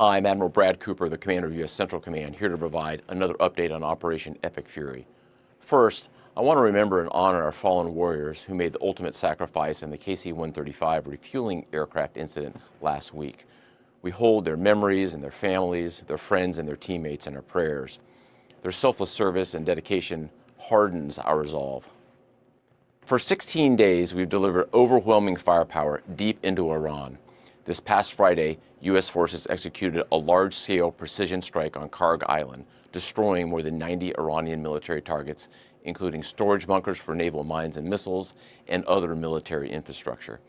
Hi, I'm Admiral Brad Cooper, the commander of U.S. Central Command, here to provide another update on Operation Epic Fury. First, I want to remember and honor our fallen warriors who made the ultimate sacrifice in the KC-135 refueling aircraft incident last week. We hold their memories and their families, their friends and their teammates in our prayers. Their selfless service and dedication hardens our resolve. For 16 days, we've delivered overwhelming firepower deep into Iran. This past Friday, U.S. forces executed a large-scale precision strike on Karg Island, destroying more than 90 Iranian military targets, including storage bunkers for naval mines and missiles and other military infrastructure.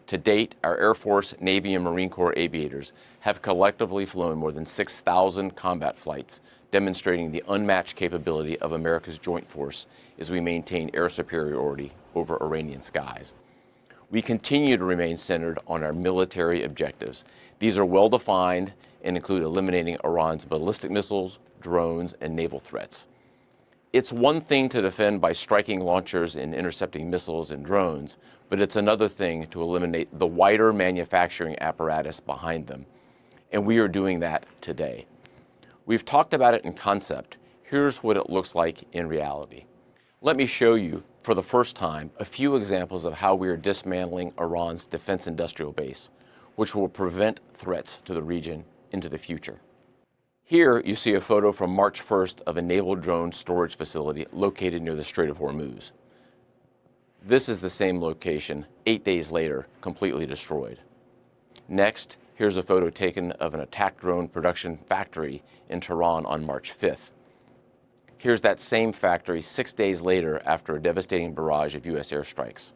To date, our Air Force, Navy, and Marine Corps aviators have collectively flown more than 6,000 combat flights, demonstrating the unmatched capability of America's joint force as we maintain air superiority over Iranian skies. We continue to remain centered on our military objectives. These are well-defined and include eliminating Iran's ballistic missiles, drones, and naval threats. It's one thing to defend by striking launchers and intercepting missiles and drones, but it's another thing to eliminate the wider manufacturing apparatus behind them. And we are doing that today. We've talked about it in concept. Here's what it looks like in reality. Let me show you, for the first time, a few examples of how we are dismantling Iran's defense industrial base, which will prevent threats to the region into the future. Here you see a photo from March 1st of a naval drone storage facility located near the Strait of Hormuz. This is the same location 8 days later, completely destroyed. Next, here's a photo taken of an attack drone production factory in Tehran on March 5th. Here's that same factory 6 days later after a devastating barrage of U.S. airstrikes.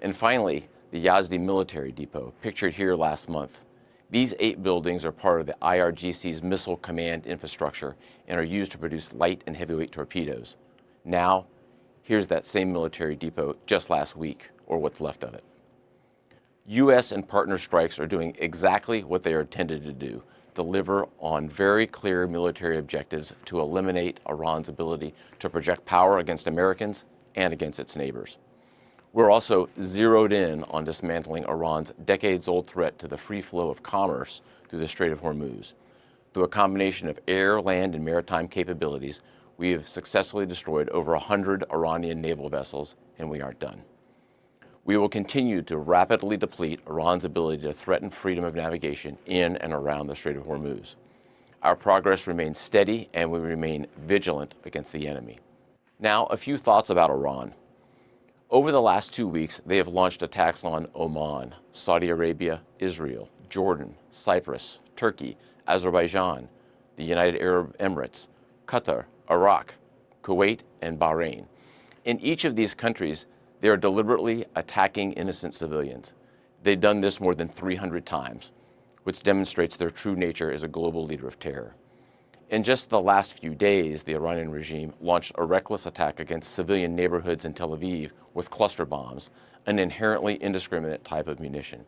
And finally, the Yazdi military depot, pictured here last month. These 8 buildings are part of the IRGC's missile command infrastructure and are used to produce light and heavyweight torpedoes. Now, here's that same military depot just last week, or what's left of it. U.S. and partner strikes are doing exactly what they are intended to do: deliver on very clear military objectives to eliminate Iran's ability to project power against Americans and against its neighbors. We're also zeroed in on dismantling Iran's decades-old threat to the free flow of commerce through the Strait of Hormuz. Through a combination of air, land, and maritime capabilities, we have successfully destroyed over 100 Iranian naval vessels, and we aren't done. We will continue to rapidly deplete Iran's ability to threaten freedom of navigation in and around the Strait of Hormuz. Our progress remains steady, and we remain vigilant against the enemy. Now, a few thoughts about Iran. Over the last 2 weeks, they have launched attacks on Oman, Saudi Arabia, Israel, Jordan, Cyprus, Turkey, Azerbaijan, the United Arab Emirates, Qatar, Iraq, Kuwait, and Bahrain. In each of these countries, they are deliberately attacking innocent civilians. They've done this more than 300 times, which demonstrates their true nature as a global leader of terror. In just the last few days, the Iranian regime launched a reckless attack against civilian neighborhoods in Tel Aviv with cluster bombs, an inherently indiscriminate type of munition.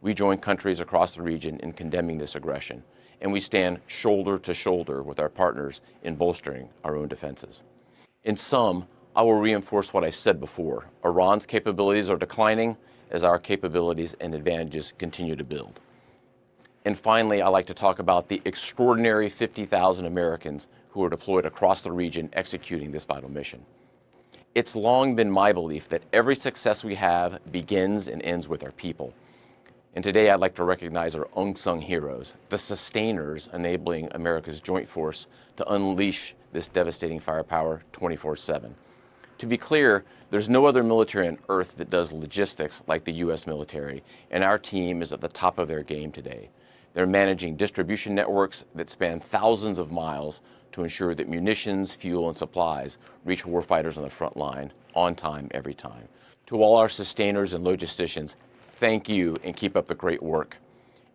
We join countries across the region in condemning this aggression, and we stand shoulder to shoulder with our partners in bolstering our own defenses. In sum, I will reinforce what I've said before. Iran's capabilities are declining as our capabilities and advantages continue to build. And finally, I'd like to talk about the extraordinary 50,000 Americans who are deployed across the region executing this vital mission. It's long been my belief that every success we have begins and ends with our people. And today I'd like to recognize our unsung heroes, the sustainers enabling America's joint force to unleash this devastating firepower 24/7. To be clear, there's no other military on earth that does logistics like the U.S. military, and our team is at the top of their game today. They're managing distribution networks that span thousands of miles to ensure that munitions, fuel, and supplies reach warfighters on the front line on time, every time. To all our sustainers and logisticians, thank you and keep up the great work.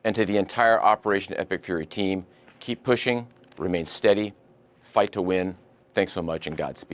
And to the entire Operation Epic Fury team, keep pushing, remain steady, fight to win. Thanks so much and Godspeed.